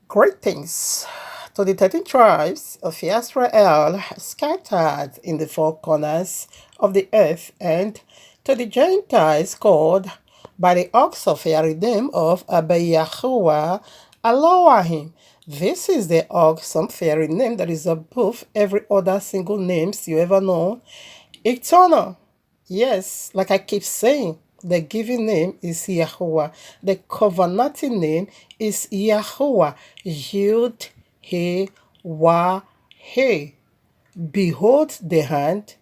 Greetings to the 13 tribes of Israel scattered in the four corners of the earth, and to the Gentiles called by the ox of Yeridim of Abba Yahuwah Elohim. This is the awesome fairy name that is above every other single names you ever know. Eternal. Yes, like I keep saying, the given name is Yahuwah. The covenanting name is Yahuwah. Yud He Wah He. Behold the hand,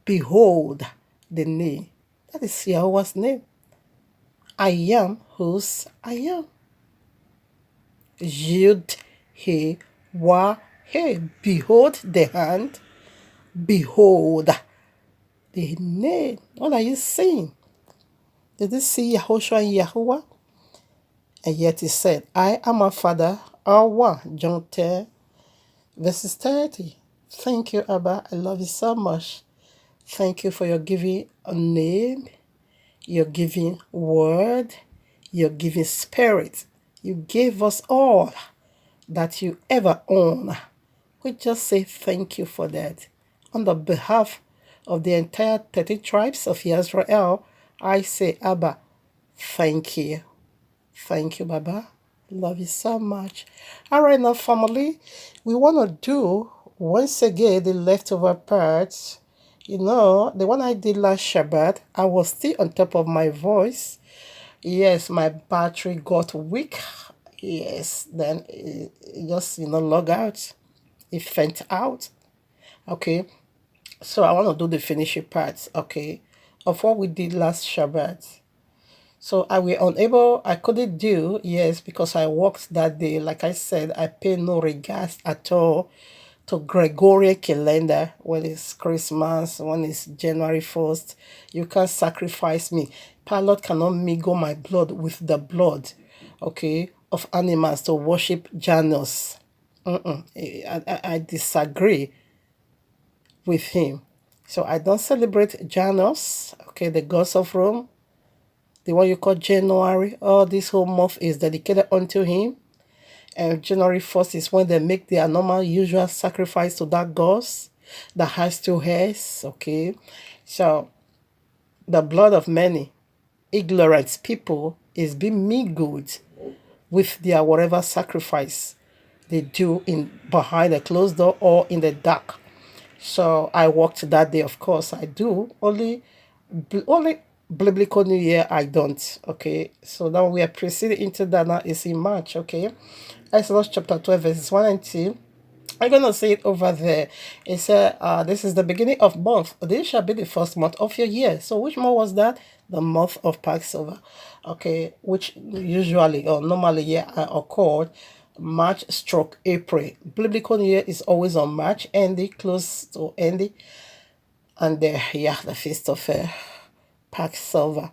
behold the knee. That is Yahuwah's name. I am whose I am. Yud He Wah He. Behold the hand, behold the name. What are you saying? Did you see Yahushua and Yahuwah? And yet he said, I am a father, our one. John 10, verses 30. Thank you, Abba. I love you so much. Thank you for your giving a name, your giving word, your giving spirit. You gave us all that you ever own. We just say thank you for that. On the behalf of the entire 30 tribes of Israel, I say, Abba, thank you. Thank you, Baba. Love you so much. All right, now, family, we want to do once again the leftover parts. You know, the one I did last Shabbat, I was still on top of my voice. Yes, my battery got weak. Yes, then it just, log out. It went out. Okay, so I want to do the finishing parts, okay, of what we did last Shabbat. So I were unable, I couldn't do, yes, because I worked that day. Like I said, I pay no regards at all to Gregorian calendar when it's Christmas, when it's January 1st. You can't sacrifice me. Pilot cannot mingle my blood with the blood, okay, of animals to worship Janus. I disagree with him. So I don't celebrate Janus, okay, the gods of Rome, the one you call January. All this whole month is dedicated unto him. And January 1st is when they make their normal, usual sacrifice to that gods that has two heads. Okay. So the blood of many ignorant people is being mingled with their whatever sacrifice they do in behind a closed door or in the dark. So I worked that day, of course. I do. Only biblical New Year I don't. Okay. So now we are proceeding into that now is in March. Okay. Exodus chapter 12, verses 1 and 2. I'm gonna say it over there. It said, "This is the beginning of month. This shall be the first month of your year." So, which month was that? The month of Passover. Okay, which usually or normally yeah occurred March stroke April. Biblical New Year is always on March, ending close to ending, and the feast of Passover.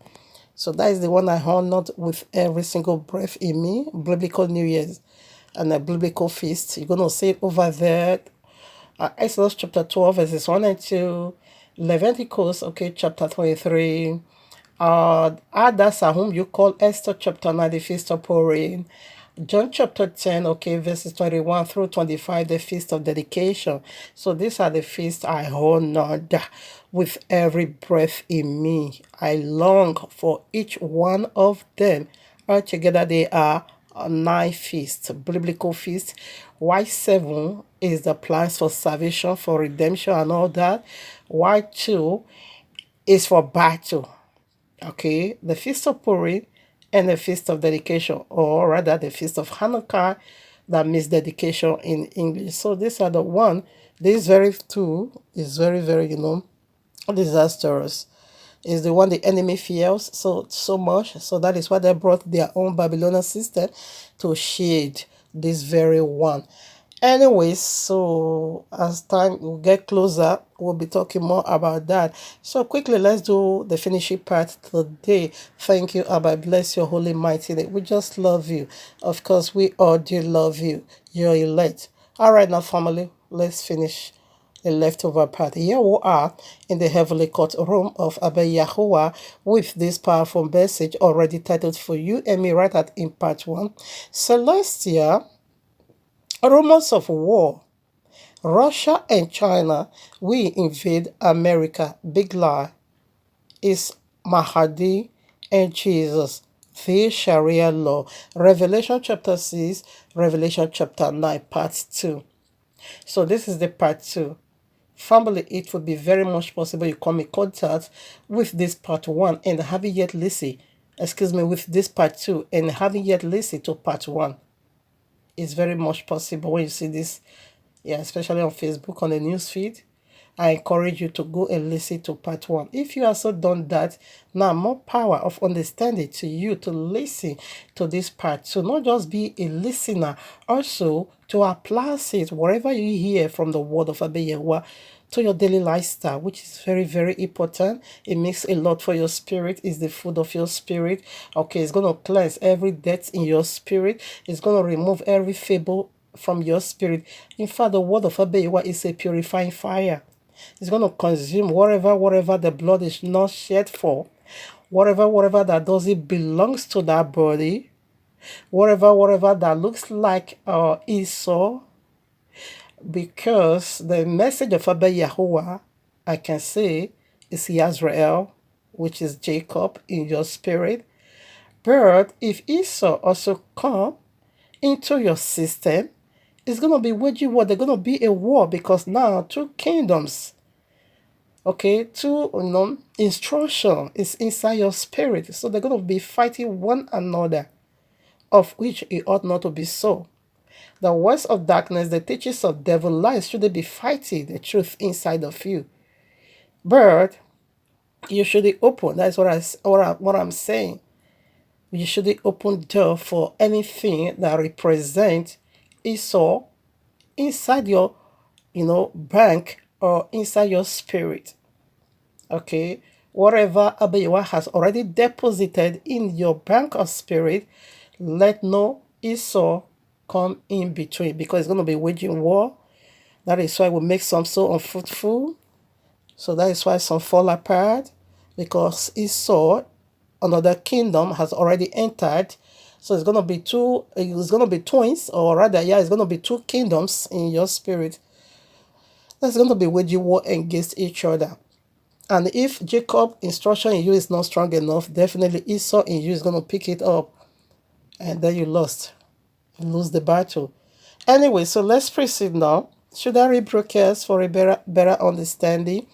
So that is the one I honored with every single breath in me. Biblical New Year's and a biblical feast. You're going to see it over there. Exodus chapter 12, verses 1 and 2. Leviticus, okay, chapter 23. Hadassah, whom you call Esther, chapter 9, the feast of Purim. John chapter 10, okay, verses 21 through 25, the feast of dedication. So these are the feasts I honored with every breath in me. I long for each one of them. Altogether, they are 9 feasts, biblical feasts. Why 7 is the plans for salvation, for redemption, and all that. Why 2 is for battle. Okay, the Feast of Purim and the Feast of Dedication, or rather the Feast of Hanukkah, that means dedication in English. So these are the one. This very two is very, very, disastrous. Is the one the enemy fears so much. So that is why they brought their own Babylonian system to shade this very one. Anyways, so as time will get closer, we'll be talking more about that. So quickly, let's do the finishing part today. Thank you, Abba. Bless your holy mighty name. We just love you. Of course, we all do love you. You're elect. All right, now, family, let's finish the leftover part. Here we are in the heavenly courtroom of Abba Yahuwah with this powerful message already titled for you and me right at in part 1. Celestia Rumors of war. Russia and China will invade America. Big lie. Is Mahdi and Jesus the Sharia law? Revelation chapter 6, Revelation chapter 9, part 2. So this is the part 2. Family, it would be very much possible you come in contact with this part 1 and haven't yet listened, with this part 2 and haven't yet listened to part 1. It's very much possible when you see this, yeah, especially on Facebook, on the news feed. I encourage you to go and listen to part 1. If you also done that, now more power of understanding to you to listen to this part. So not just be a listener, also to apply it wherever you hear from the word of Abeyewa to your daily lifestyle, which is very, very important. It makes a lot for your spirit. It's the food of your spirit. Okay, it's going to cleanse every death in your spirit. It's going to remove every fable from your spirit. In fact, the word of Abeyewa is a purifying fire. It's going to consume whatever the blood is not shed for. Whatever that doesn't belongs to that body. Whatever that looks like Esau. Because the message of Abba Yahuwah, I can say, is Yisrael, which is Jacob in your spirit. But if Esau also come into your system, it's going to be waging war. There's going to be a war because now two kingdoms, okay, two instruction is inside your spirit. So they're going to be fighting one another, of which it ought not to be so. The works of darkness, the teachings of devil lies, should they be fighting the truth inside of you. But you should be open. That's what I'm saying. You should be open door for anything that represents Esau inside your, bank or inside your spirit. Okay, whatever Abeyewa has already deposited in your bank of spirit, let no Esau come in between because it's going to be waging war. That is why we make some so unfruitful. So that is why some fall apart because Esau, another kingdom, has already entered. So it's going to be twins, or rather, yeah, it's going to be two kingdoms in your spirit that's going to be waging war against each other. And if Jacob instruction in you is not strong enough, definitely Esau in you is going to pick it up. And then you lost. You lose the battle. Anyway, so let's proceed now. Should I read broadcast for a better understanding?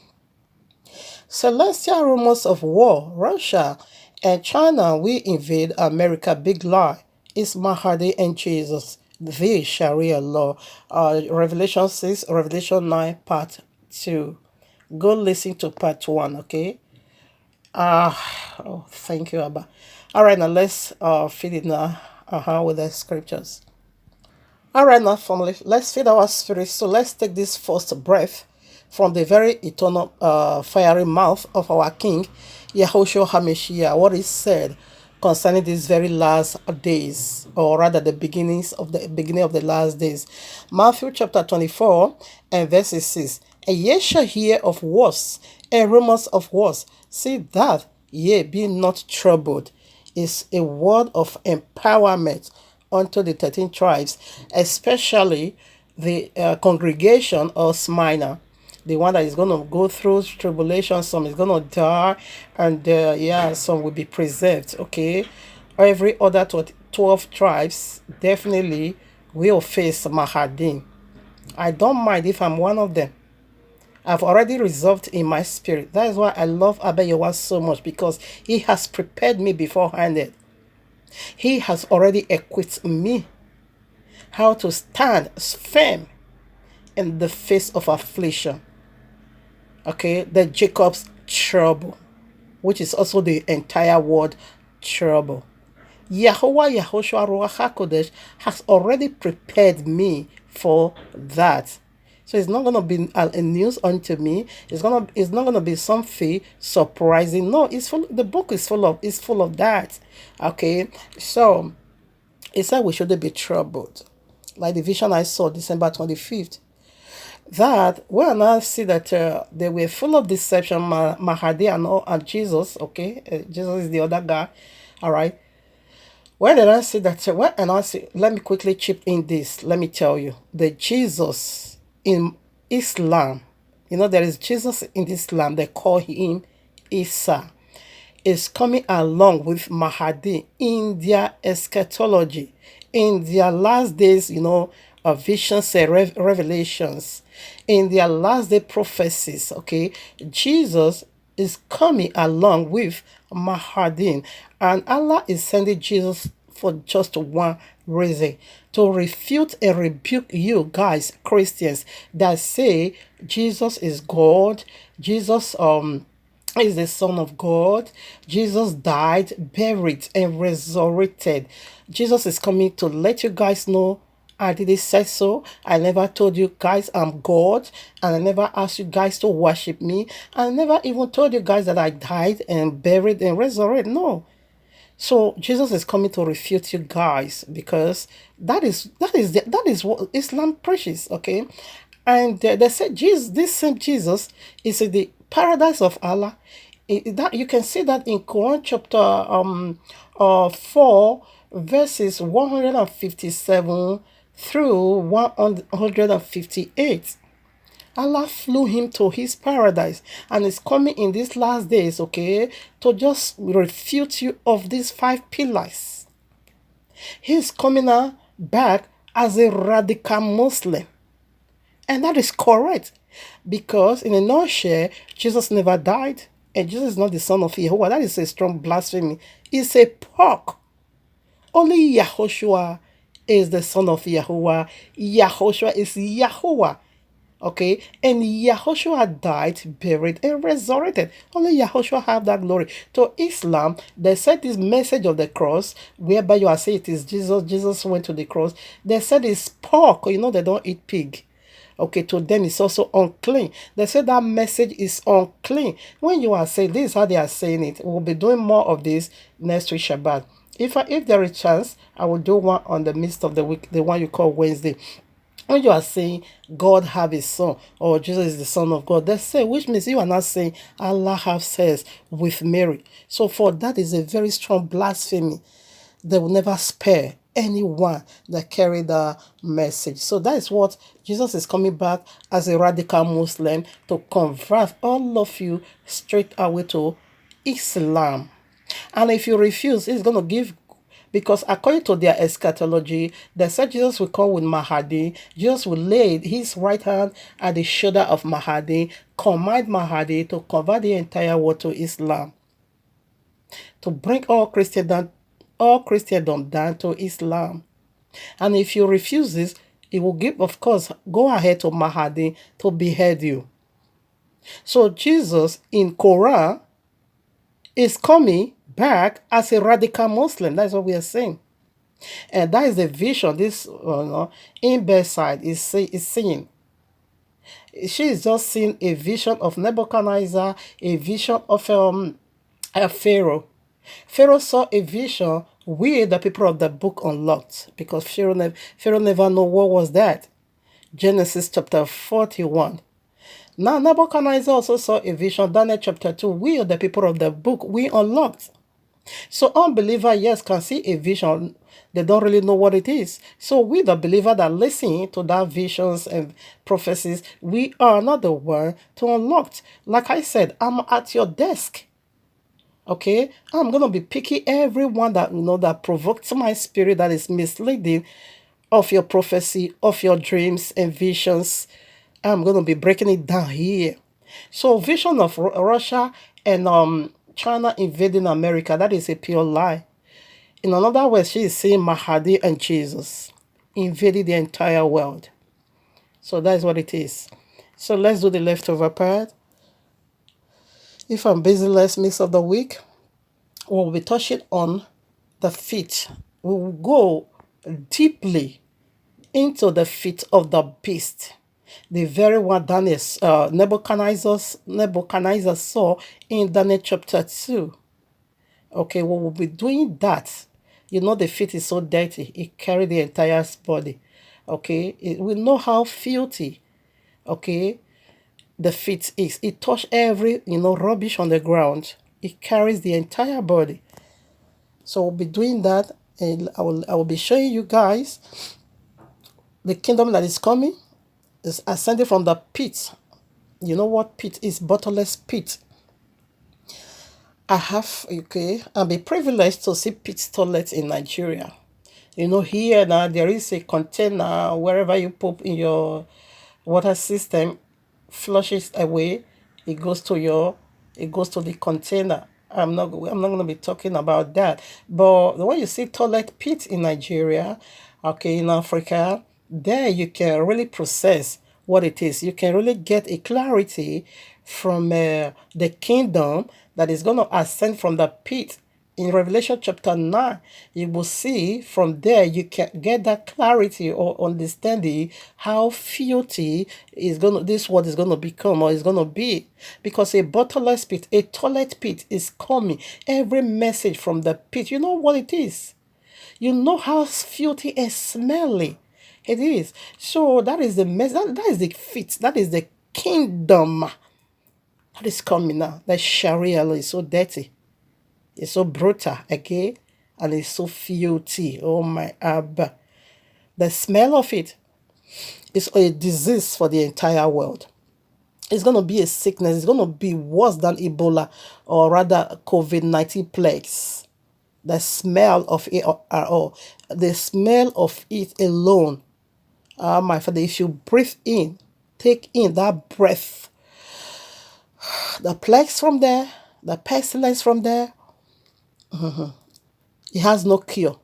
Celestial rumors of war. Russia and China will invade America. Big lie. It's Mahdi and Jesus. The Sharia law. Revelation 6, Revelation 9, part 2. Go listen to part 1, okay? Thank you, Abba. All right, now let's feed it now with the scriptures. All right, now, family, let's feed our spirit. So let's take this first breath from the very eternal, fiery mouth of our King, Yahushua HaMashiach, what is said concerning these very last days, or rather the beginning of the last days. Matthew chapter 24 and verses 6. And ye shall hear of wars and rumors of wars. See that ye be not troubled. Is a word of empowerment unto the 13 tribes, especially the congregation of Smyrna, the one that is going to go through tribulation. Some is going to die, and some will be preserved. Okay, every other 12 tribes definitely will face Mahadin. I don't mind if I'm one of them. I've already resolved in my spirit. That is why I love Abeyewa so much, because he has prepared me beforehand. He has already equipped me how to stand firm in the face of affliction. Okay, the Jacob's trouble, which is also the entire word trouble. Yahuwah Yahushua Ruach HaKodesh has already prepared me for that. So it's not going to be a news unto me. It's not going to be something surprising. No, the book is full of that. Okay, so it said we shouldn't be troubled. Like the vision I saw December 25th. That when I see that they were full of deception, Mahdi and Jesus, okay, Jesus is the other guy, all right. When did I see that? When and I see, let me quickly chip in this. Let me tell you, the Jesus in Islam, there is Jesus in Islam. They call him Isa. Is coming along with Mahdi in their eschatology, in their last days, visions and revelations, in their last day prophecies. Okay, Jesus is coming along with Mahdi, and Allah is sending Jesus for just one reason: to refute and rebuke you guys, Christians, that say Jesus is God, Jesus is the Son of God. Jesus died, buried, and resurrected. Jesus is coming to let you guys know I didn't say so. I never told you guys I'm God, and I never asked you guys to worship me. I never even told you guys that I died and buried and resurrected. No. So Jesus is coming to refute you guys, because that is what Islam preaches, okay? And they said Jesus, this same Jesus, is in the paradise of Allah. That you can see that in Quran chapter 4, verses 157 through 158. Allah flew him to his paradise and is coming in these last days, okay, to just refute you of these five pillars. He's coming now back as a radical Muslim. And that is correct, because in a nutshell, Jesus never died, and Jesus is not the son of Yahuwah. That is a strong blasphemy. It's a pork. Only Yahushua is the son of Yahuwah. Yahushua is Yahuwah. Okay, and Yahushua died, buried, and resurrected. Only Yahushua have that glory. To Islam, they said this message of the cross, whereby you are saying it is Jesus. Jesus went to the cross. They said it's pork. They don't eat pig. Okay, to them it's also unclean. They say that message is unclean. When you are saying this is how they are saying it. We'll be doing more of this next week Shabbat. If there is chance, I will do one on the midst of the week, the one you call Wednesday. When you are saying God have a son, or Jesus is the son of God, they say, which means you are not saying Allah have sex with Mary. So for that is a very strong blasphemy. They will never spare anyone that carry the message. So that is what Jesus is coming back as a radical Muslim to convert all of you straight away to Islam. And if you refuse, he's going to give, because according to their eschatology, they said Jesus will come with Mahdi. Jesus will lay his right hand at the shoulder of Mahdi, command Mahdi to convert the entire world to Islam, to bring all Christendom down to Islam. And if you refuse this, he will give, of course, go ahead to Mahdi to behead you. So Jesus in Quran is coming back as a radical Muslim. That's what we are saying. And that is the vision this in bedside is seeing. She is just seeing a vision of Nebuchadnezzar, a vision of a Pharaoh. Pharaoh saw a vision where the people of the book unlocked, because Pharaoh never know what was that. Genesis chapter 41. Now Nebuchadnezzar also saw a vision, Daniel chapter 2, where the people of the book we unlocked. So unbeliever, yes, can see a vision. They don't really know what it is. So we, the believer that listen to that visions and prophecies, we are not the one to unlock. Like I said, I'm at your desk. Okay, I'm gonna be picking everyone that that provokes my spirit, that is misleading, of your prophecy, of your dreams and visions. I'm gonna be breaking it down here. So vision of Russia and China invading America, that is a pure lie. In another words, she is saying Mahdi and Jesus invaded the entire world. So that's what it is. So let's do the leftover part. If I'm busy, let's mix of the week. We'll be touching on the feet. We will go deeply into the feet of the beast, the very one Daniel, Nebuchadnezzar saw in Daniel chapter 2. Okay, we will be doing that. The feet is so dirty, it carried the entire body. Okay, we know how filthy, okay, the feet is. It touch every, rubbish on the ground. It carries the entire body. So we'll be doing that. And I will be showing you guys the kingdom that is coming is ascending from the pit. You know what pit is? Bottomless pit. I'm a privileged to see pit toilets in Nigeria. Here now there is a container wherever you put in your water system, flushes away, it goes to the container. I'm not going to be talking about that. But when you see toilet pit in Nigeria, okay, in Africa, there you can really process what it is. You can really get a clarity from the kingdom that is going to ascend from the pit in Revelation chapter 9, you will see from there you can get that clarity or understanding how filthy this world is gonna become or is gonna be. Because a bottomless pit, a toilet pit is coming. Every message from the pit, you know what it is. You know how filthy and smelly it is. So that is the that is the fit, that is the kingdom that is coming now. That Sharia law is so dirty. It's so brutal, okay? And it's so filthy. Oh my Abba. The smell of it is a disease for the entire world. It's going to be a sickness. It's going to be worse than Ebola or rather COVID-19 plagues. The smell of it, the smell of it alone. My Father, if you breathe in, take in that breath, the plagues from there, the pestilence from there, it has no cure.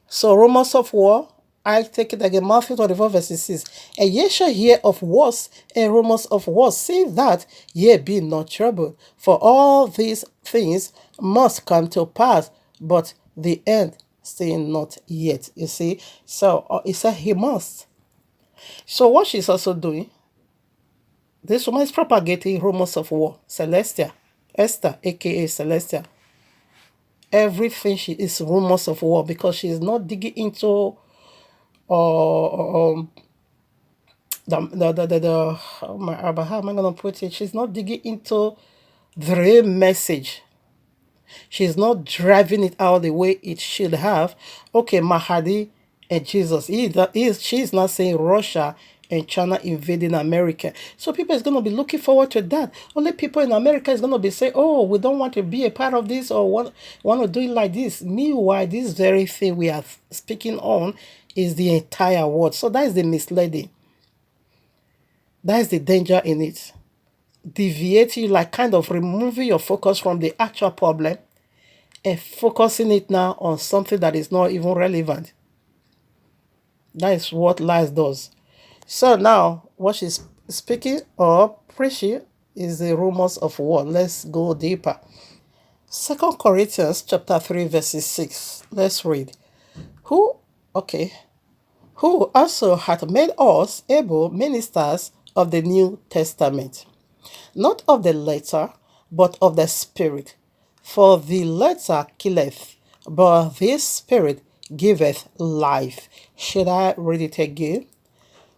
So rumors of war, I take it again, Matthew 24 verses 6. And ye shall hear of wars and rumors of wars. See that ye be not troubled. For all these things must come to pass, but the end still not yet. You see? So it said he must. So what she's also doing, this woman is propagating rumors of war. Celestia, Esther, aka Celestia. Everything she is rumors of war because she's not digging into um the oh my Abba, how am I gonna put it? She's not digging into the real message. She's not driving it out the way it should have. Okay, Mahdi and Jesus. She's not saying Russia and China invading America. So people is gonna be looking forward to that. Only people in America is gonna be saying, "Oh, we don't want to be a part of this or want to do it like this." Meanwhile, this very thing we are speaking on is the entire world. So that is the misleading. That is the danger in it. Deviating, like kind of removing your focus from the actual problem and focusing it now on something that is not even relevant. That is what lies does. So now, what she's speaking or preaching is the rumors of war. Let's go deeper. 2 Corinthians chapter 3 verses 6. Let's read. Who, okay, who also hath made us able ministers of the New Testament, not of the letter, but of the Spirit. For the letter killeth, but the Spirit giveth life. Should I read it again?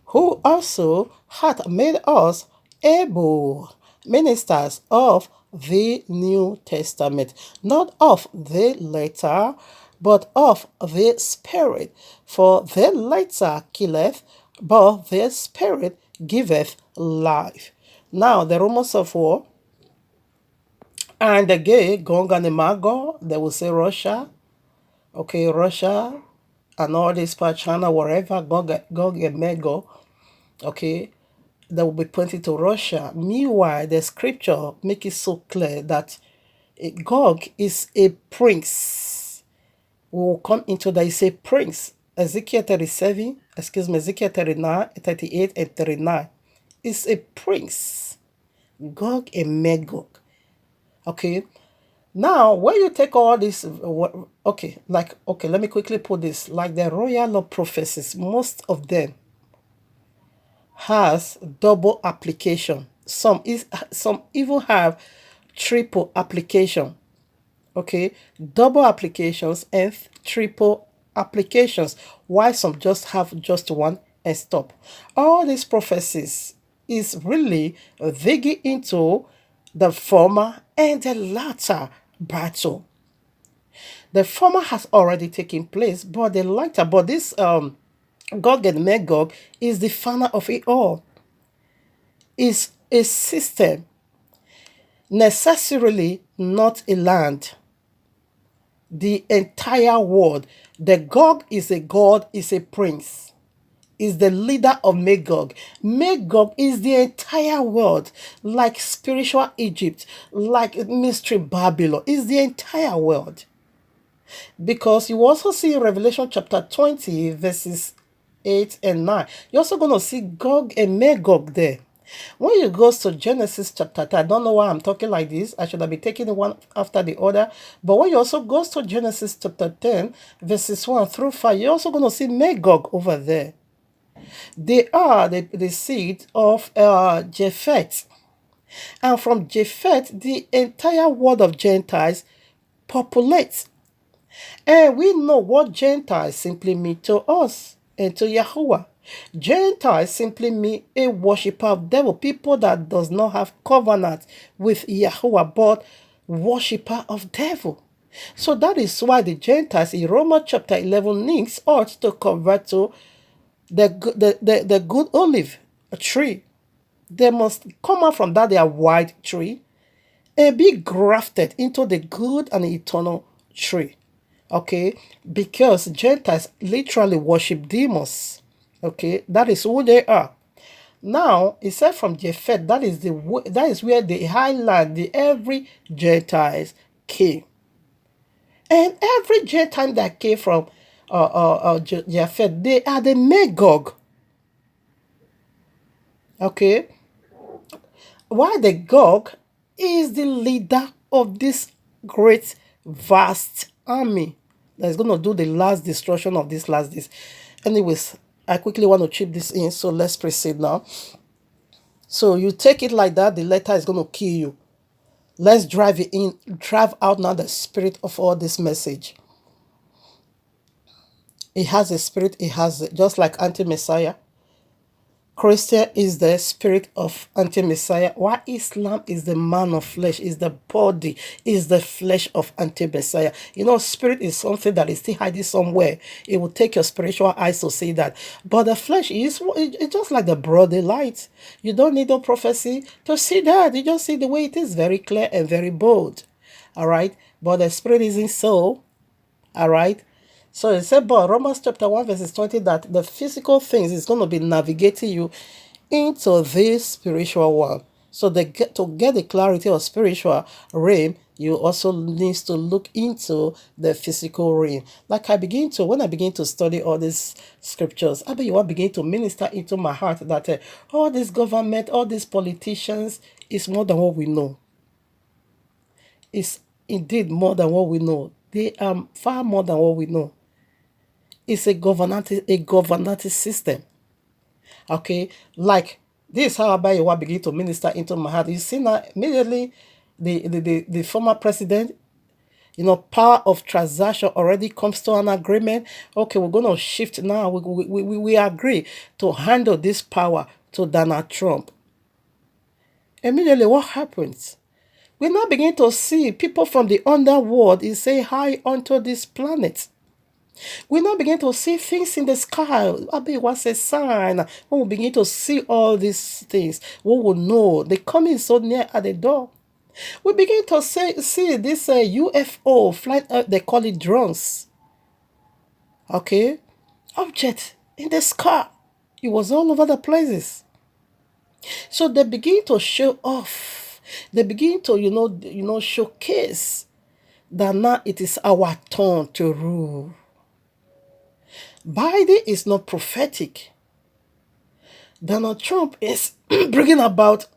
Who also hath made us able ministers of the New Testament, not of the letter, but of the Spirit. For the letter killeth, but the Spirit giveth life. Now, the rumors of war, and again, Gog and Magog, they will say Russia, okay, Russia, and all this part, China, wherever, Gog and Magog, okay, that will be pointing to Russia. Meanwhile, the scripture make it so clear that Gog is a prince. We will come into that. It's a prince. Ezekiel 39, 38, and 39. It's a prince. Gog and Magog. Okay. Now, when you take all this, let me quickly put this. Like the royal law prophecies, most of them has double application. Some even have triple application. Okay, double applications and triple applications. Why some just have just one and stop? All these prophecies is really digging into the former and the latter battle. The former has already taken place, but the latter, but this Gog and Magog is the father of it all. Is a system, necessarily not a land. The entire world. The Gog is a god, is a prince, is the leader of Magog. Magog is the entire world, like spiritual Egypt, like mystery Babylon, is the entire world. Because you also see in Revelation chapter 20, verses 8 and 9, you're also going to see Gog and Magog there. When you go to Genesis chapter 10, I don't know why I'm talking like this. I should have been taking one after the other. But when you also go to Genesis chapter 10, verses 1 through 5, you're also going to see Magog over there. They are the seed of Japheth. And from Japheth, the entire world of Gentiles populates. And we know what Gentiles simply mean to us and to Yahuwah. Gentiles simply mean a worshiper of devil, people that does not have covenant with Yahuwah, but worshiper of devil. So that is why the Gentiles in Romans chapter 11 needs ought to convert to the good olive tree. They must come out from that their white tree and be grafted into the good and eternal tree. Okay, because Gentiles literally worship demons. Okay, that is who they are. Now, it said from Japheth, that is where the highland, the every Gentiles came. And every Gentile that came from Japheth, they are the Magog. Okay, why the Gog is the leader of this great vast army that's going to do the last destruction of these last days. Anyways, I quickly want to chip this in, so let's proceed now. So you take it like that, the letter is going to kill you. Let's drive it in, drive out now the spirit of all this message. It has a spirit, it has just like anti-Messiah. Christian is the spirit of anti-Messiah, while Islam is the man of flesh, is the body, is the flesh of anti-Messiah. You know, spirit is something that is still hiding somewhere. It will take your spiritual eyes to see that. But the flesh is it's just like the broad daylight. You don't need no prophecy to see that. You just see the way it is, very clear and very bold. All right? But the spirit isn't so. All right? So it said, but Romans chapter 1 verses 20, that the physical things is going to be navigating you into this spiritual one. So to get the clarity of spiritual realm, you also need to look into the physical realm. Like when I begin to study all these scriptures, I bet you will begin to minister into my heart that all this government, all these politicians is more than what we know. It's indeed more than what we know. They are far more than what we know. It's a governance system. Okay, like this, how Abayewa begin to minister into my heart. You see now, immediately, the former president, power of transaction already comes to an agreement. Okay, we're going to shift now. We agree to handle this power to Donald Trump. Immediately, what happens? We now begin to see people from the underworld is say hi onto this planet. We now begin to see things in the sky. Abi was a sign. When we begin to see all these things, we will know they're coming so near at the door. We begin to see this UFO flying. They call it drones. Okay, object in the sky. It was all over the places. So they begin to show off. They begin to showcase that now it is our turn to rule. Biden is not prophetic. Donald Trump is bringing about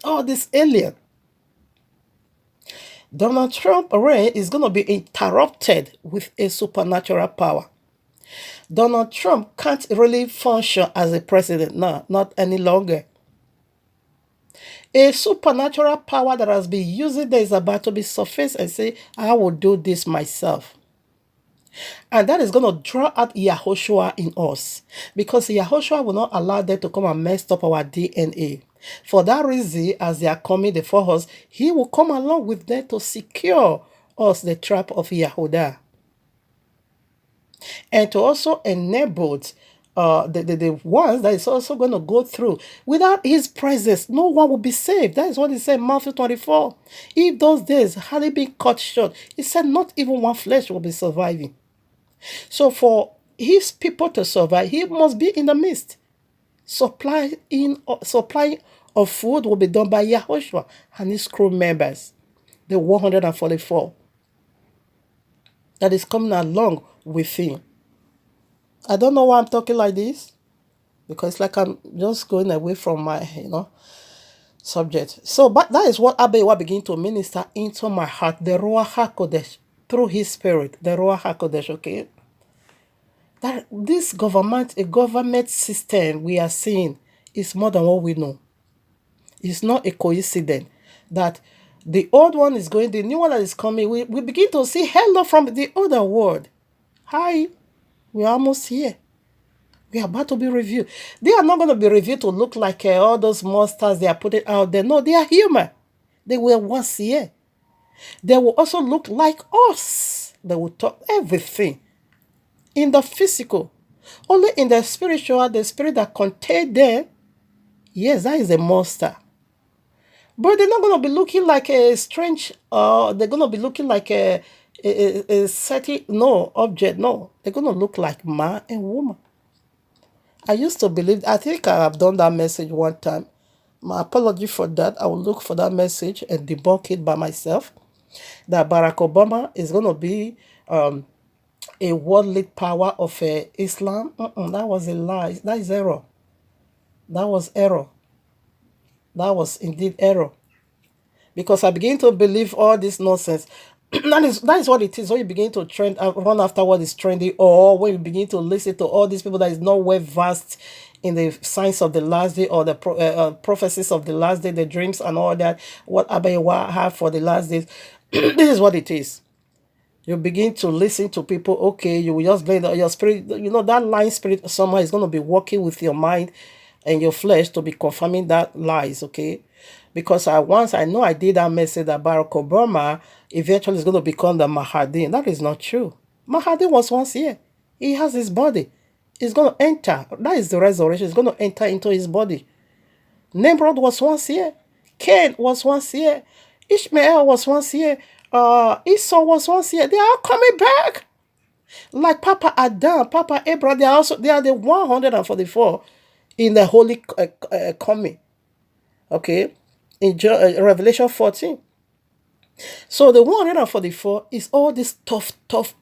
all this alien. Donald Trump reign is going to be interrupted with a supernatural power. Donald Trump can't really function as a president now, not any longer. A supernatural power that has been using there is about to be surfaced and say, I will do this myself. And that is going to draw out Yahushua in us. Because Yahushua will not allow them to come and mess up our DNA. For that reason, as they are coming before us, he will come along with them to secure us the trap of Yahudah. and to also enable the ones that is also going to go through. Without his presence, no one will be saved. That is what he said in Matthew 24. If those days had it been cut short, he said not even one flesh will be surviving. So for his people to survive, he must be in the midst. Supply of food will be done by Yahushua and his crew members, the 144 that is coming along with him. I don't know why I'm talking like this, because like I'm just going away from my, subject. So, but that is what Abewa begin to minister into my heart, the Ruach HaKodesh, through his spirit, the Ruach HaKodesh, okay? That this a government system we are seeing is more than what we know. It's not a coincidence that the old one is going, the new one that is coming, we begin to see hello from the other world. Hi, we're almost here. We are about to be reviewed. They are not going to be reviewed to look like all those monsters they are putting out there. No, they are human. They were once here. They will also look like us. They will talk everything in the physical. Only in the spiritual, the spirit that contained them, yes, that is a monster. But they're not going to be looking like a strange, they're going to be looking like a certain, no, object. No, they're going to look like man and woman. I used to believe, I think I have done that message one time. My apology for that. I will look for that message and debunk it by myself. That Barack Obama is going to be a worldly power of Islam. That was a lie. That is error. That was error. That was indeed error. Because I begin to believe all this nonsense. that is what it is. When you begin to run after what is trendy, or when you begin to listen to all these people that is not well versed in the science of the last day, or the prophecies of the last day, the dreams and all that, what Abayewa have for the last days. This is what it is. You begin to listen to people, okay, you will just blame your spirit, that lying spirit somehow is going to be working with your mind and your flesh to be confirming that lies, okay? Because once I know I did that message that Barack Obama eventually is going to become the Mahdi. That is not true. Mahdi was once here. He has his body. He's going to enter. That is the resurrection. He's going to enter into his body. Nimrod was once here. Cain was once here. Ishmael was once here. Esau was once here. They are coming back. Like Papa Adam, Papa Abraham, they are the 144 in the holy coming. Okay? In Revelation 14. So the 144 is all these tough,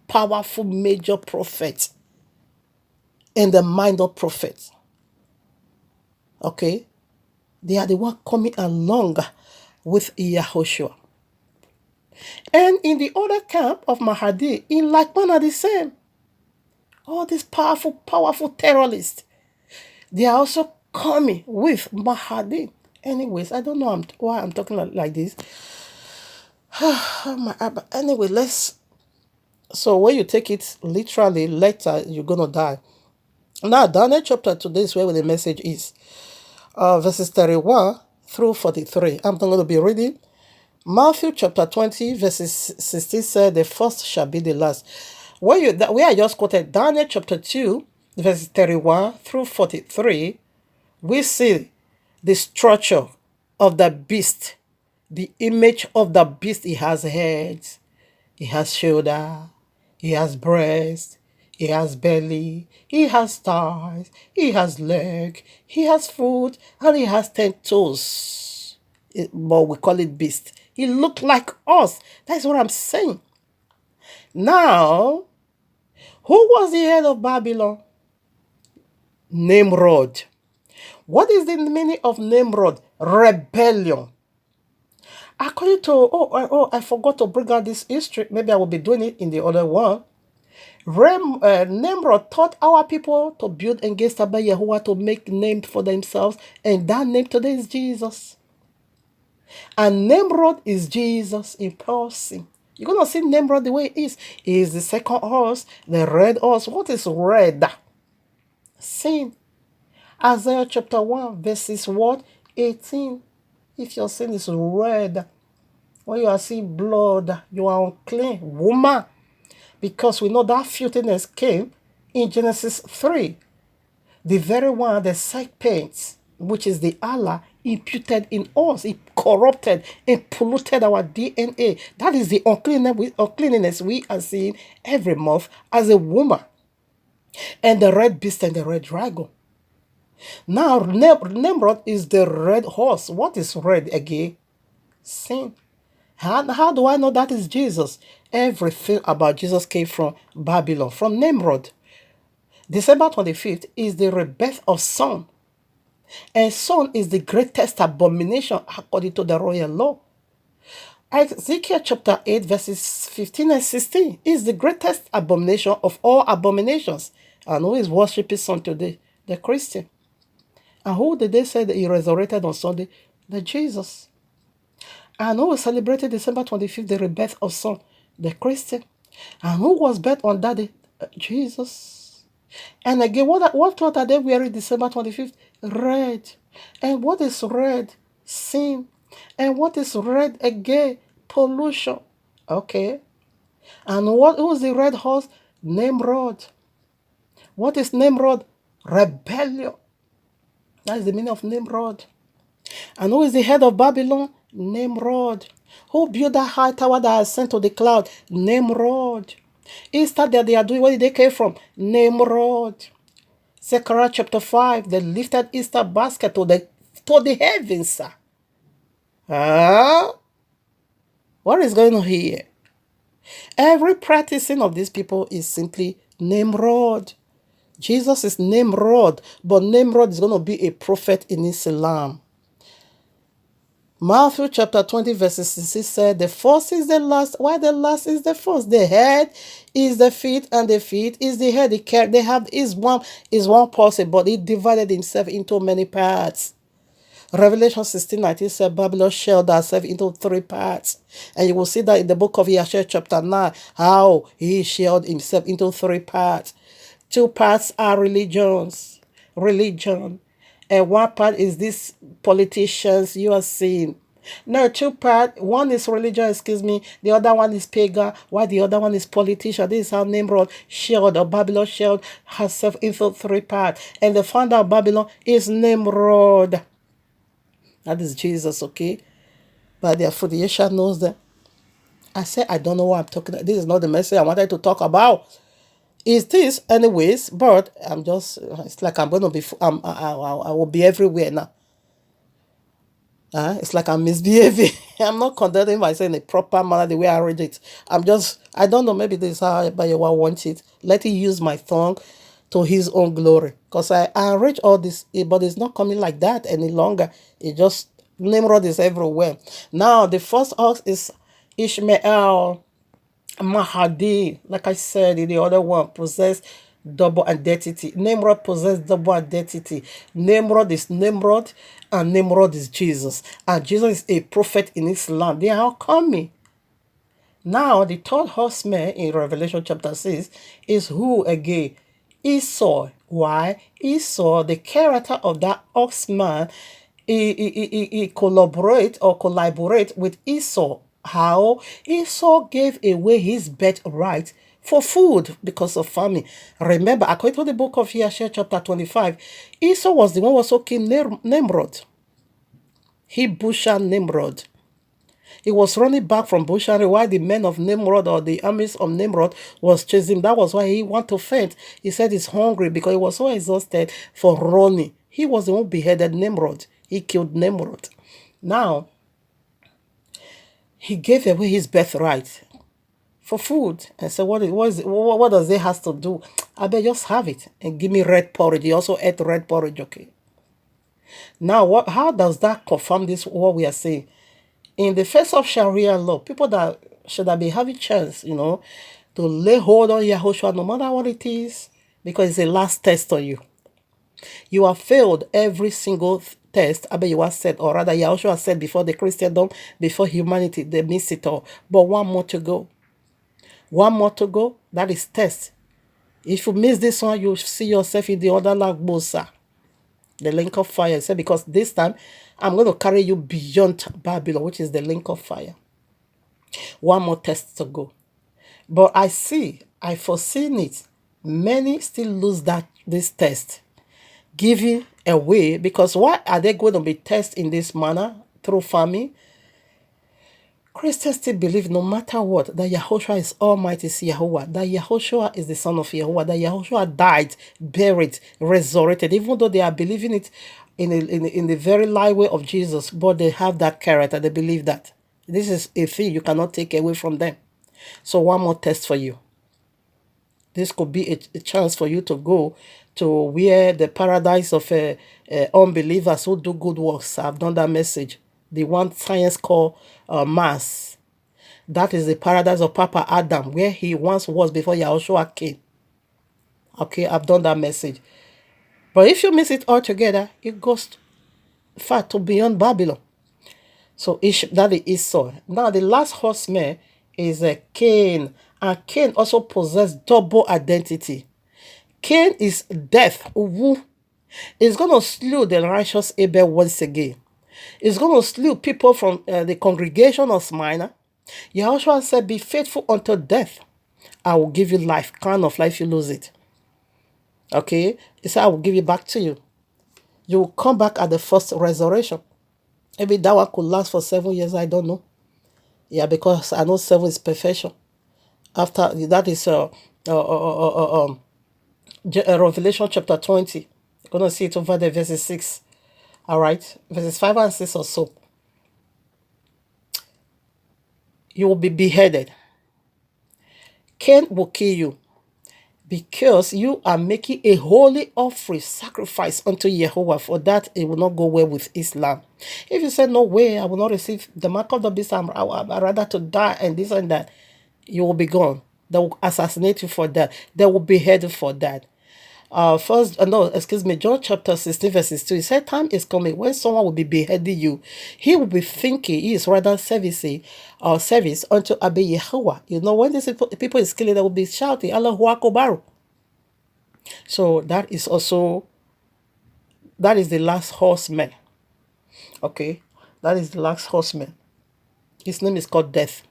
powerful, major prophets and the minor prophets. Okay? They are the one coming along with Yahushua. And in the other camp of Mahdi, in like manner the same. All these powerful terrorists, they are also coming with Mahdi. Anyways, I don't know why I'm talking like this. But anyway, so when you take it literally, later you're going to die. Now, Daniel chapter 2, this is where the message is. Verses 31 through 43. I'm not going to be reading. Matthew chapter 20, verses 16 said, the first shall be the last. Where I just quoted Daniel chapter 2, verses 31 through 43, we see the structure of the beast, the image of the beast. He has heads, he has shoulder, he has breast, he has belly, he has thighs, he has leg, he has foot, and he has 10 toes. But we call it beast. He looked like us. That's what I'm saying. Now, who was the head of Babylon? Nimrod. What is the meaning of Nimrod? Rebellion. According to, I forgot to bring out this history. Maybe I will be doing it in the other one. Nimrod taught our people to build against Abba Yahuwah, to make name for themselves. And that name today is Jesus. And Nimrod is Jesus in person. You're going to see Nimrod the way he is. He is the second horse, the red horse. What is red? Sin. Isaiah chapter 1, verses what? 18. If your sin is red, when you are seeing blood, you are unclean. Woman. because we know that filthiness came in Genesis 3. The very one the serpent, which is the Allah, imputed in us. It corrupted and polluted our DNA. That is the uncleanness we are seeing every month as a woman. And the red beast and the red dragon. Now, Nimrod is the red horse. What is red again? Sin. How do I know that is Jesus? Everything about Jesus came from Babylon, from Nimrod. December 25th is the rebirth of Son. And Son is the greatest abomination according to the royal law. Ezekiel chapter 8, verses 15 and 16 is the greatest abomination of all abominations. And who is worshiping Son today? The Christian. And who did they say that he resurrected on Sunday? The Jesus. And who celebrated December 25th, the rebirth of Son? The Christian. And who was birthed on that day? Jesus. And again, what cloth are they wearing December 25th? Red. And what is red? Sin. And what is red again? Pollution. Okay. And who's the red horse? Nimrod. What is Nimrod? Rebellion. That is the meaning of Nimrod. And who is the head of Babylon? Nimrod. Who built that high tower that has sent to the cloud? Nimrod. Easter that they are doing, where did they came from? Nimrod. Zechariah chapter 5, they lifted Easter basket to the heavens, sir. What is going on here? Every practicing of these people is simply Nimrod. Jesus is Nimrod, but Nimrod is going to be a prophet in Islam. Matthew chapter 20 verses 6 said, the first is the last, while the last is the first. The head is the feet, and the feet is the head. They have is one person, but he divided himself into many parts. Revelation 16:19 said Babylon shelled herself into 3 parts. And you will see that in the book of Yeshua chapter 9, how he shelled himself into 3 parts. 2 parts are religion. And 1 part is these politicians you are seeing. No, 2 parts. One is religion, the other one is pagan, while the other one is politician. This is how Nimrod shelled, or Babylon shelled herself into 3 parts. And the founder of Babylon is Nimrod. That is Jesus, okay? But their fruit, Yeshua knows that. I said, I don't know what I'm talking about. This is not the message I wanted to talk about. Is this, anyways? But I'm just, it's like I'm going to be, I will be everywhere now. It's like I'm misbehaving. I'm not conducting myself in a proper manner the way I read it. I don't know, maybe this is how Bayowa wants it. Let him use my tongue to his own glory. Because I read all this, but it's not coming like that any longer. It just, Nimrod is everywhere. Now, the first ox is Ishmael. Mahdi, like I said in the other one, possessed double identity. Nimrod possessed double identity. Nimrod is Nimrod, and Nimrod is Jesus. And Jesus is a prophet in Islam. They are all coming. Now, the third horseman in Revelation chapter 6 is who again? Esau. Why? Esau, the character of that oxman, he collaborate with Esau. How? Esau gave away his birthright for food because of famine. Remember, according to the book of Yeshua chapter 25, Esau was the one who also killed Nimrod. He butchered Nimrod. He was running back from butchery while the men of Nimrod, or the armies of Nimrod, was chasing him. That was why he wanted to faint. He said he's hungry because he was so exhausted for running. He was the one who beheaded Nimrod. He killed Nimrod. Now, he gave away his birthright for food. And so what does it have to do? I bet just have it and give me red porridge. He also ate red porridge, okay? Now, how does that confirm this, what we are saying? In the face of Sharia law, people that should have been having chance, to lay hold on Yahushua, no matter what it is, because it's a last test on you. You have failed every single test. I bet you have said, or rather, Yahushua said before the Christendom, before humanity, they miss it all. But one more to go. One more to go. That is test. If you miss this one, you see yourself in the other Lagbosa, the link of fire. Say, because this time I'm going to carry you beyond Babylon, which is the link of fire. One more test to go. But I see I foreseen it. Many still lose this test, giving away, because why are they going to be tested in this manner through famine? Christians still believe no matter what, that Yahushua is Almighty Yahuwah, that Yahushua is the Son of Yahuwah, that Yahushua died, buried, resurrected, even though they are believing it in the very light way of Jesus, but they have that character, they believe that. This is a thing you cannot take away from them. So one more test for you. This could be a chance for you to go to where the paradise of unbelievers who do good works. I've done that message. The one science called Mars. That is the paradise of Papa Adam, where he once was before Yahushua came. Okay, I've done that message. But if you miss it altogether, it goes far to beyond Babylon. So that is Esau. Now the last horseman is Cain. And Cain also possessed double identity. Cain is death. Woo. It's going to slew the righteous Abel once again. It's going to slew people from the congregation of Smyrna. Yahushua said, be faithful until death. I will give you life. Kind of life, you lose it. Okay? He said, I will give it back to you. You will come back at the first resurrection. Maybe that one could last for 7 years. I don't know. Yeah, because I know 7 is perfection. After that is Revelation chapter 20. You're going to see it over there, verses 6. All right, verses 5 and 6 or so. You will be beheaded. Cain will kill you because you are making a holy offering sacrifice unto Jehovah. For that, it will not go well with Islam. If you say, no way, I will not receive the mark of the beast, I'd rather to die and this and that, you will be gone. They will assassinate you for that. They will behead you for that. John chapter 16 verses 2. He said, time is coming when someone will be beheading you. He will be thinking he is rather servicing or service unto Abba Yehovah. You know, when these people is killing, they will be shouting, Allahu Akbar. So that is the last horseman. Okay, that is the last horseman. His name is called Death.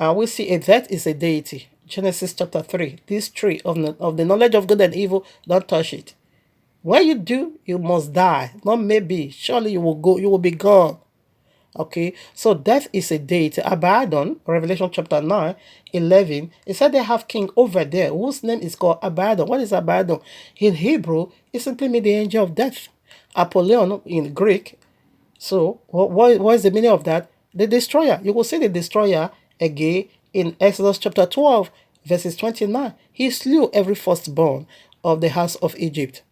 And we see a death is a deity. Genesis chapter 3. This tree of the knowledge of good and evil, don't touch it. When you do, you must die. Not maybe. Surely you will be gone. Okay. So death is a deity. Abaddon, Revelation chapter 9, 11. It said they have king over there whose name is called Abaddon. What is Abaddon? In Hebrew, it simply means the angel of death. Apollyon in Greek. So what is the meaning of that? The destroyer. You will see the destroyer again in Exodus chapter 12, verses 29. He slew every firstborn of the house of Egypt.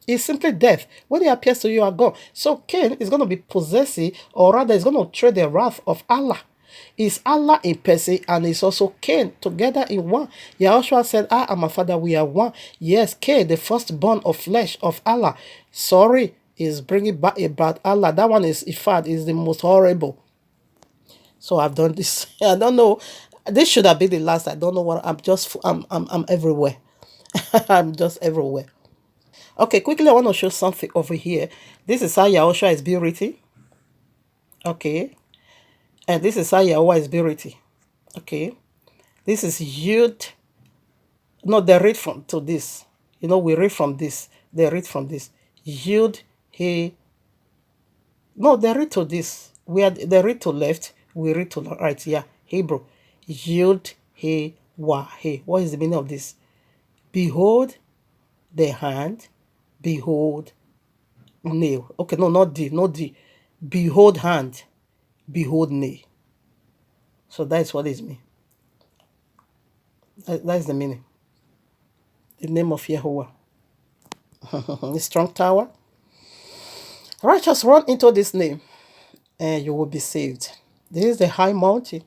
It's simply death. When he appears to you, you are gone. So Cain is going to be possessive, or rather, is going to trade the wrath of Allah. Is Allah in person, and it's also Cain together in one. Yahushua said, I and my father, we are one. Yes, Cain, the firstborn of flesh of Allah. Sorry, is bringing back about Allah. That one is Ifad, is the most horrible. So I've done this. I don't know. This should have been the last. I don't know what. I'm everywhere. I'm just everywhere. Okay, quickly I want to show something over here. This is how Yahushua is being written. Okay. And this is how Yahuwah is being written. Okay. This is Yud. No, they read from to this. You know, we read from this. They read from this. Yud, he. No, they read to this. They read to left. We read to right. Yeah, Hebrew. Yud, he, wa, he. What is the meaning of this? Behold the hand. Behold nail. Okay, no, not D. Behold hand. Behold nail. So that's what it means. That's the meaning. The name of Yehovah. The strong tower. Righteous run into this name, and you will be saved. This is the high mountain.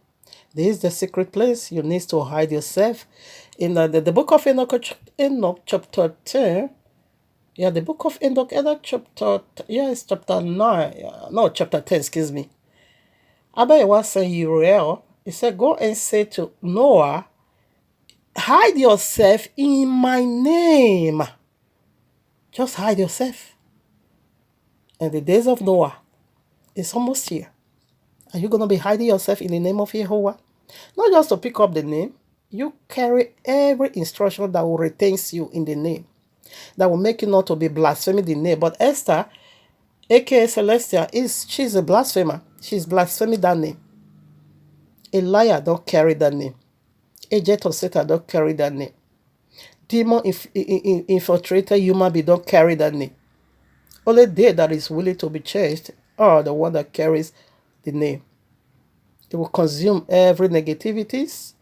This is the secret place. You need to hide yourself. In the book of Enoch chapter 10. Yeah, the book of Enoch chapter, it's chapter 9. No, chapter 10, excuse me. Abba was saying Uriel, he said, go and say to Noah, hide yourself in my name. Just hide yourself. And the days of Noah is almost here. Are you going to be hiding yourself in the name of Jehovah? Not just to pick up the name. You carry every instruction that will retain you in the name, that will make you not to be blaspheming the name. But Esther, aka Celestia, she's a blasphemer. She's blaspheming that name. A liar don't carry that name. Agent of Satan don't carry that name. Demon infiltrated human being don't carry that name. Only they that is willing to be changed are the one that carries the name. It will consume every negativities,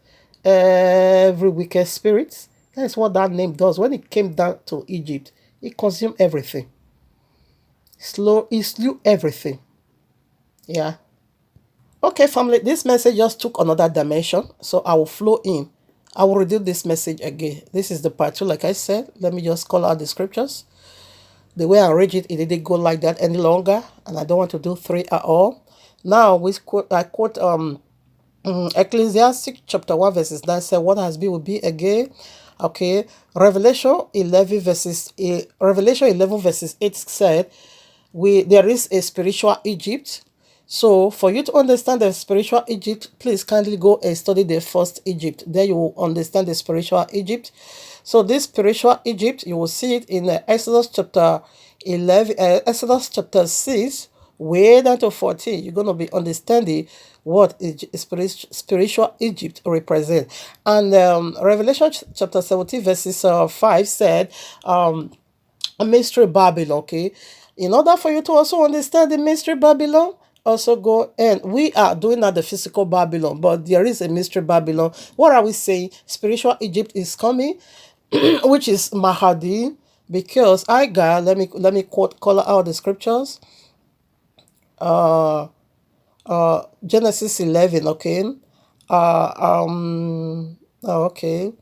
every wicked spirits. That's what that name does. When it came down to Egypt, it consumed everything. It slew everything. Yeah. Okay, family, this message just took another dimension, so I will flow in. I will redo this message again. This is the part two, like I said. Let me just call out the scriptures. The way I read it, it didn't go like that any longer, and I don't want to do three at all. Now, I quote Ecclesiastes chapter 1 verses 9 said, what has been will be again. Okay, Revelation 11 verses 8 said, there is a spiritual Egypt. So for you to understand the spiritual Egypt, please kindly go and study the first Egypt. Then you will understand the spiritual Egypt. So this spiritual Egypt, you will see it in Exodus chapter 11, Exodus chapter 6, way down to 14. You're going to be understanding what spiritual Egypt represents. And Revelation chapter 17 verses 5 said, a mystery Babylon, okay? In order for you to also understand the mystery Babylon, also go, and we are doing not the physical Babylon, but there is a mystery Babylon. What are we saying? Spiritual Egypt is coming, which is Mahdi, because let me call out the scriptures. Genesis 11, okay. Okay.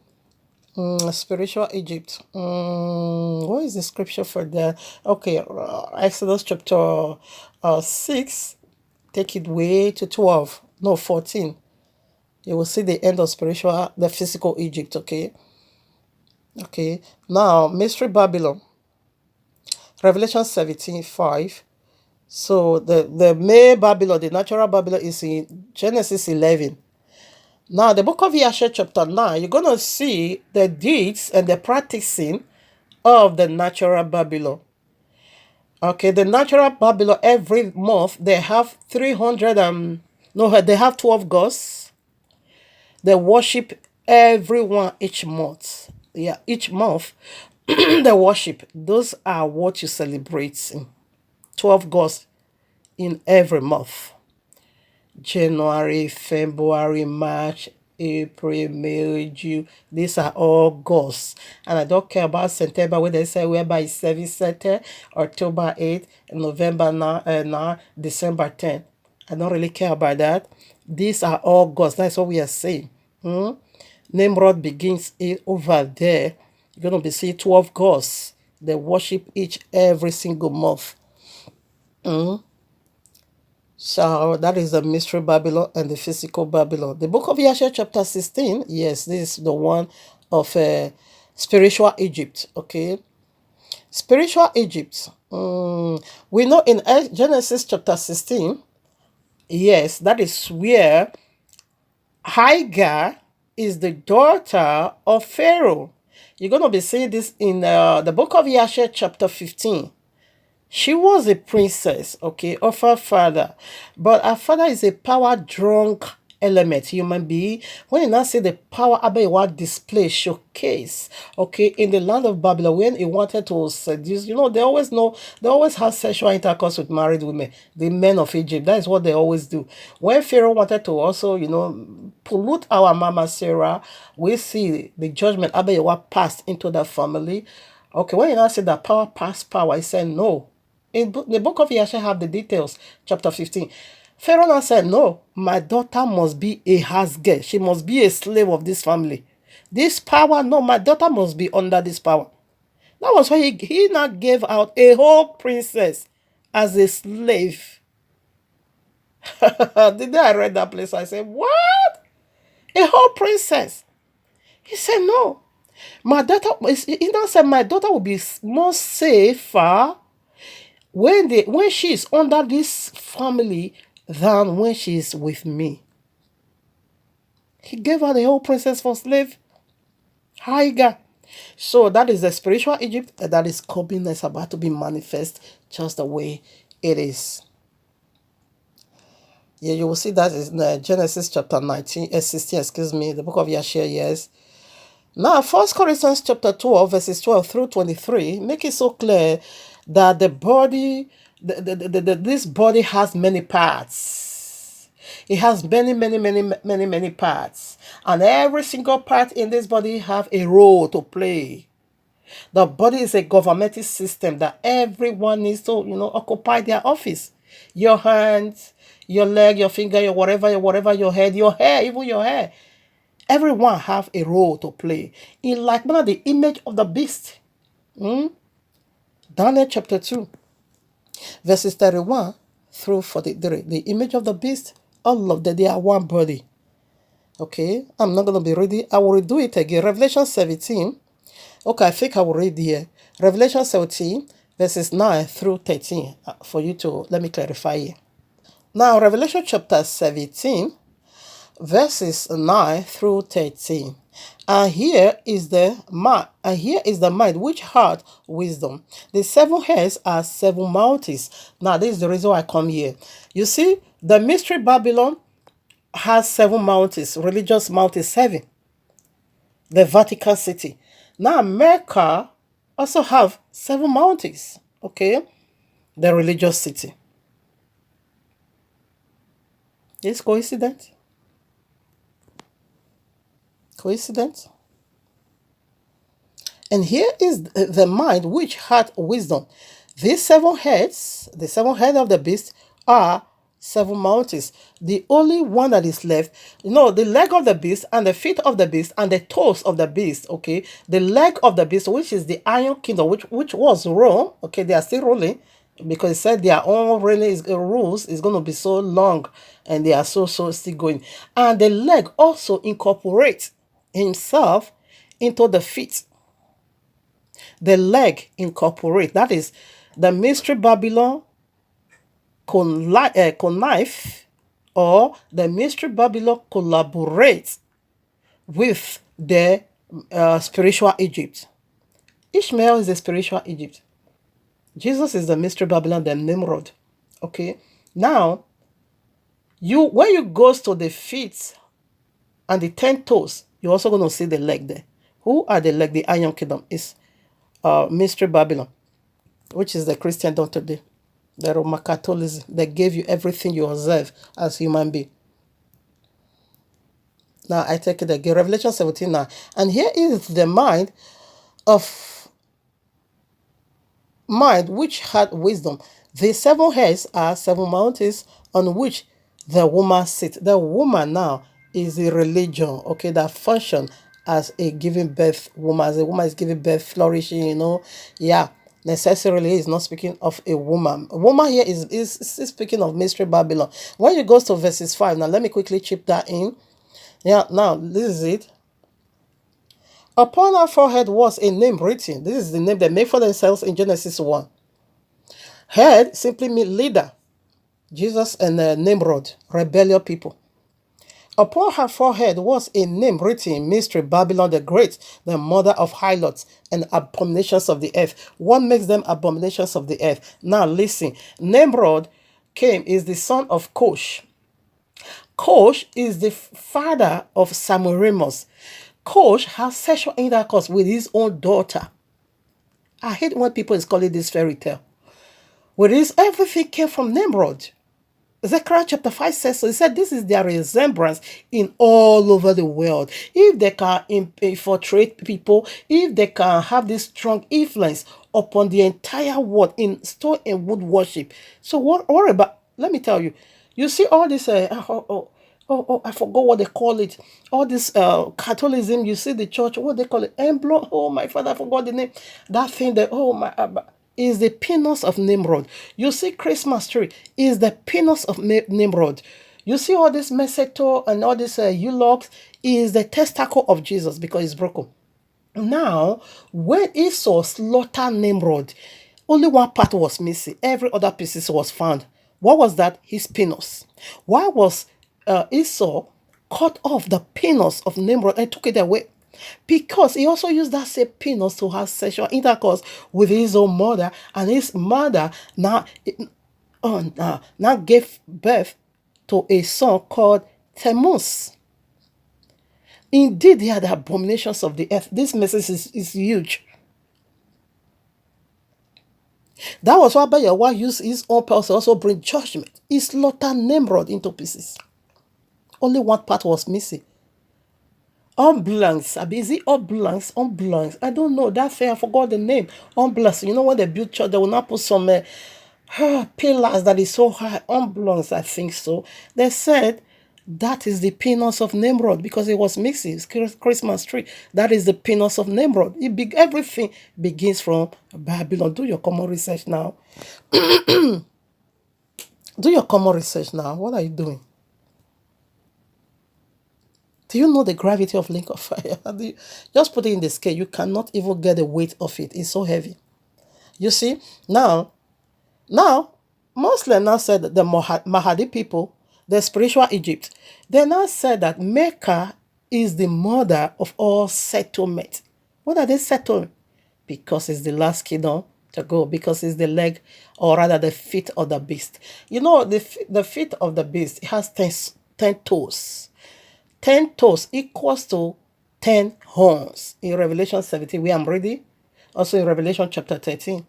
Spiritual Egypt. What is the scripture for that? Okay, Exodus chapter 6. Take it way to 12. No, 14. You will see the end of the physical Egypt, okay? Okay. Now, Mystery Babylon. Revelation 17:5. So the male Babylon, the natural Babylon, is in Genesis 11. Now, the book of Yashar chapter 9, you're going to see the deeds and the practicing of the natural Babylon. Okay, the natural Babylon, every month, they have 12 gods. They worship everyone each month. Yeah, each month, they worship. Those are what you celebrate. 12 gods in every month. January, February, March, April, May, June. These are all gods. And I don't care about September, where they say whereby it's 7 September, October 8, November 9, December 10. I don't really care about that. These are all gods. That's what we are saying. Nimrod begins it over there. You're going to be seeing 12 gods. They worship every single month. So that is the mystery Babylon and the physical Babylon. The book of Yashar chapter 16, yes, this is the one of spiritual Egypt, okay? Spiritual Egypt. We know in Genesis chapter 16, yes, that is where Hagar is the daughter of Pharaoh. You're going to be seeing this in the book of Yashar chapter 15. She was a princess, okay, of her father. But her father is a power-drunk element, human being. When you now see the power Abewa display, showcase, okay, in the land of Babylon, when he wanted to seduce, they always have sexual intercourse with married women, the men of Egypt. That is what they always do. When Pharaoh wanted to also, pollute our mama Sarah, we see the judgment Abewa passed into that family. Okay, when you now see that power past power, he said no. In the book of Yashar have the details, chapter 15. Pharaoh now said, no, my daughter must be a house girl. She must be a slave of this family. This power, no, my daughter must be under this power. That was why he now gave out a whole princess as a slave. The day I read that place, I said, what? A whole princess. He said, no. My daughter, he now said, my daughter will be more safer when she is under this family than when she is with me. He gave her the whole princess for slave. Hagar. So that is the spiritual Egypt that is coming, that's about to be manifest just the way it is. Yeah, you will see that is Genesis chapter 16, excuse me, the book of Yashar, yes. Now, First Corinthians chapter 12, verses 12 through 23, make it so clear that the body, this body has many parts. It has many parts. And every single part in this body have a role to play. The body is a governmental system that everyone needs to, occupy their office. Your hands, your leg, your finger, your whatever, your head, your hair, even your hair. Everyone have a role to play. In like manner, the image of the beast. Daniel chapter 2, verses 31 through 43. The image of the beast, all of them, they are one body. Okay, I'm not going to be reading. I will redo it again. Revelation 17. Okay, I think I will read here. Revelation 17, verses 9 through 13, for you to, let me clarify here. Now, Revelation chapter 17, verses 9 through 13. And here is the mind which had wisdom. The 7 heads are 7 mountains. Now, this is the reason why I come here. You see, the mystery Babylon has 7 mountains, religious mountains, 7. The Vatican City. Now, Mecca also have 7 mountains, okay? The religious city. Is coincidence? Coincidence? And here is the mind which had wisdom. These 7 heads, the 7 heads of the beast, are 7 mountains. The only one that is left, the leg of the beast and the feet of the beast and the toes of the beast, okay? The leg of the beast, which is the Iron Kingdom, which was Rome, okay? They are still ruling because it said their own rules is going to be so long and they are so still going. And the leg also incorporates himself into the feet. The leg incorporate, that is the mystery Babylon connive, or the mystery Babylon collaborates with the spiritual Egypt. Ishmael is the spiritual Egypt. Jesus is the mystery Babylon, the Nimrod. Okay. Now, when you go to the feet and the 10 toes, you're also going to see the leg there. Who are the leg? The Iron Kingdom is mystery Babylon, which is the Christendom today. The Roman Catholicism, they gave you everything you observe as human being. Now I take it again. Revelation 17 now. And here is the mind which had wisdom. The 7 heads are 7 mountains on which the woman sits. The woman now is a religion, okay, that function as a giving birth woman. As a woman is giving birth, flourishing, yeah. Necessarily is not speaking of a woman. A woman here is speaking of mystery Babylon. When you go to verses 5, now let me quickly chip that in. Yeah, now this is it. Upon her forehead was a name written. This is the name they make for themselves in Genesis 1. Head simply means leader. Jesus and Nimrod, rebellious people. Upon her forehead was a name written, Mystery Babylon the Great, the mother of harlots and abominations of the earth. What makes them abominations of the earth? Now listen, Nimrod is the son of Cush. Cush is the father of Semiramis. Cush has sexual intercourse with his own daughter. I hate when people is calling this fairy tale. With this, everything came from Nimrod. Zechariah chapter 5 says so. He said this is their resemblance in all over the world. If they can infiltrate people, if they can have this strong influence upon the entire world in stone and wood worship. So what about, let me tell you, you see all this, I forgot what they call it. All this Catholicism, you see the church, what they call it, emblem. Oh my father, I forgot the name. That thing that, is the penis of Nimrod. You see Christmas tree is the penis of Nimrod. You see all this mistletoe and all this eulogs is the testicle of Jesus because it's broken. Now, when Esau slaughtered Nimrod, only one part was missing. Every other pieces was found. What was that? His penis. Why was Esau cut off the penis of Nimrod and took it away. Because he also used that same penis to have sexual intercourse with his own mother, and his mother now gave birth to a son called Tammuz. Indeed, they are the abominations of the earth. This message is huge. That was why Yahweh used his own power to also bring judgment. He slaughtered Nimrod into pieces. Only one part was missing. Unblanks. Is it unblanks? Unblanks. I don't know. That thing, I forgot the name. Unblanks. You know, when they build church, they will not put some pillars that is so high. Unblanks, I think so. They said that is the penis of Nimrod because it was missing. It's Christmas tree. That is the penis of Nimrod. Everything begins from Babylon. Do your common research now. Do your common research now. What are you doing? Do you know the gravity of link of fire? Just put it in the scale. You cannot even get the weight of it. It's so heavy. You see, now, Muslims now said that the Mahdi people, the spiritual Egypt, they now said that Mecca is the mother of all settlement. What are they settling? Because it's the last kingdom to go, because it's the leg, or rather the feet of the beast. You know, the feet of the beast, it has 10 toes. 10 toes equals to 10 horns in Revelation 17, where I'm reading. Also in Revelation chapter 13.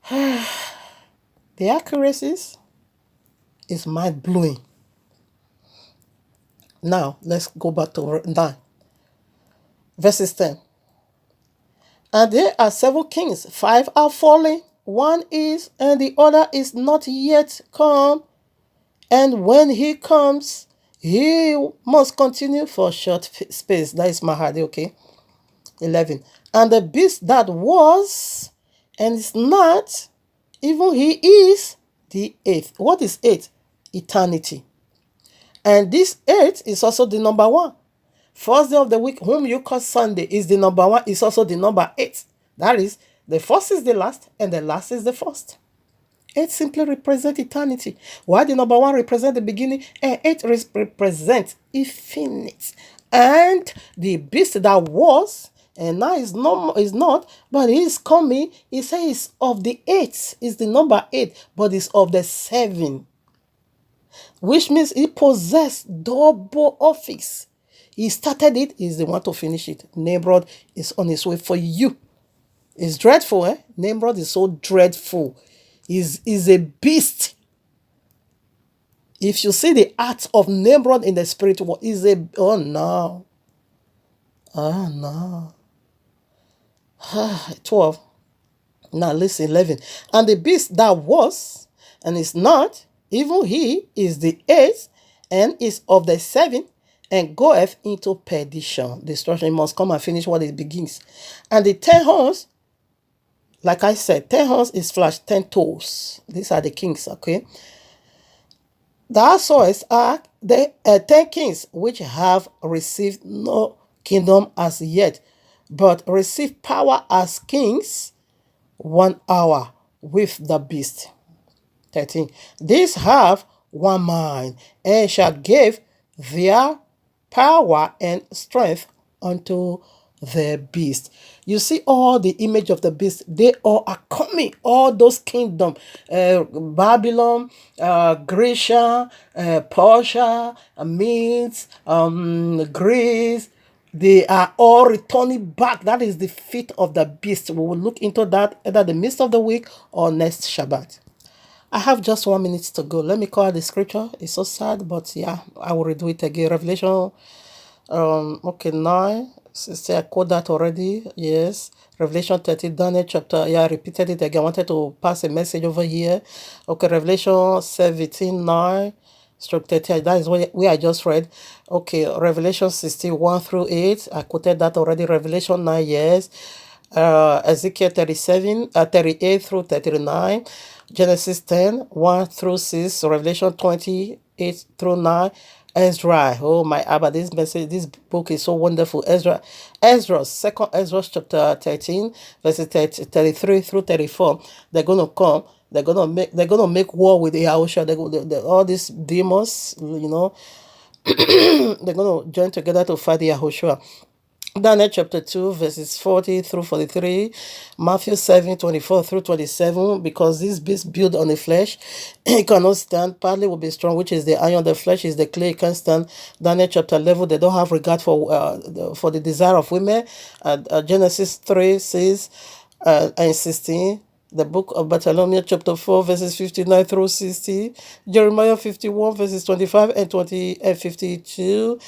The accuracies is mind-blowing. Now, let's go back to 9. Verses 10. And there are 7 kings. 5 are fallen. 1 is, and the other is not yet come. And when he comes, he must continue for a short space. That is Mahdi, okay? 11. And the beast that was and is not, even he is the 8th. What is 8? Eternity. And this 8 is also the number 1. First day of the week, whom you call Sunday, is the number 1, is also the number 8. That is, the first is the last, and the last is the first. 8 simply represents eternity. While the number 1 represents the beginning, and 8 represents infinite. And the beast that was, and now is not, but he is coming. He says of the 8, is the number 8, but it's of the 7. Which means he possessed double office. He started it, he's the one to finish it. Nimrod is on his way for you. It's dreadful, eh? Nimrod is so dreadful. He's a beast. If you see the act of Nimrod in the spirit world, oh no. 12. Now listen, 11. And the beast that was and is not, even he is the 8th and is of the 7th, and goeth into perdition. Destruction. Must come and finish what it begins. And the 10 horns, like I said, 10 horns is flash, 10 toes. These are the kings, okay? Thou sawest are the 10 kings which have received no kingdom as yet, but receive power as kings 1 hour with the beast. 13. These have one mind, and shall give their power and strength unto the beast. You see all the image of the beast, they all are coming. All those kingdoms, Babylon, Grecia, Persia, Medes, Greece, they are all returning back. That is the feet of the beast. We will look into that either the midst of the week or next Shabbat. I have just 1 minute to go. Let me call the scripture. It's so sad, but yeah, I will redo it again. Revelation, 9. Sister, I quote that already. Yes. Revelation 13, Daniel chapter. Yeah, I repeated it again. I wanted to pass a message over here. Okay, Revelation 17, 9. Stroke 30. That is where I just read. Okay, Revelation 16, 1 through 8. I quoted that already. Revelation 9, yes. Ezekiel 38 through 39. Genesis 10, 1 through 6. Revelation 28 through 9. Ezra. Oh my Abba, this book is so wonderful. Ezra, 2nd Ezra chapter 13, verses 33 through 34. They're gonna come. They're gonna make war with Yahushua. All these demons, They're going to join together to fight Yahushua. Daniel chapter 2, verses 40 through 43, Matthew 7 24 through 27, because this beast built on the flesh, it cannot stand, partly will be strong, which is the iron, the flesh is the clay, it can't stand. Daniel chapter 11, they don't have regard for the desire of women. Genesis 3 says, and 16, the book of Bartholomew, chapter 4, verses 59 through 60, Jeremiah 51, verses 25 and 20 and 52,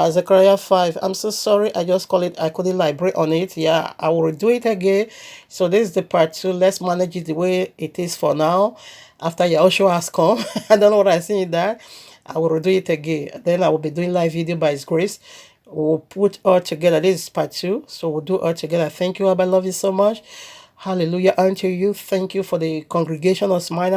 Zechariah 5. I'm so sorry, I just call it, I couldn't elaborate on it. Yeah, I will do it again. So this is the part 2. Let's manage it the way it is for now. After Yahushua has come, I don't know what I see in that. I will do it again. Then I will be doing live video by His grace. We'll put all together. This is part 2. So we'll do all together. Thank you, Abba. I love you so much. Hallelujah unto you. Thank you for the congregation of Smyrna.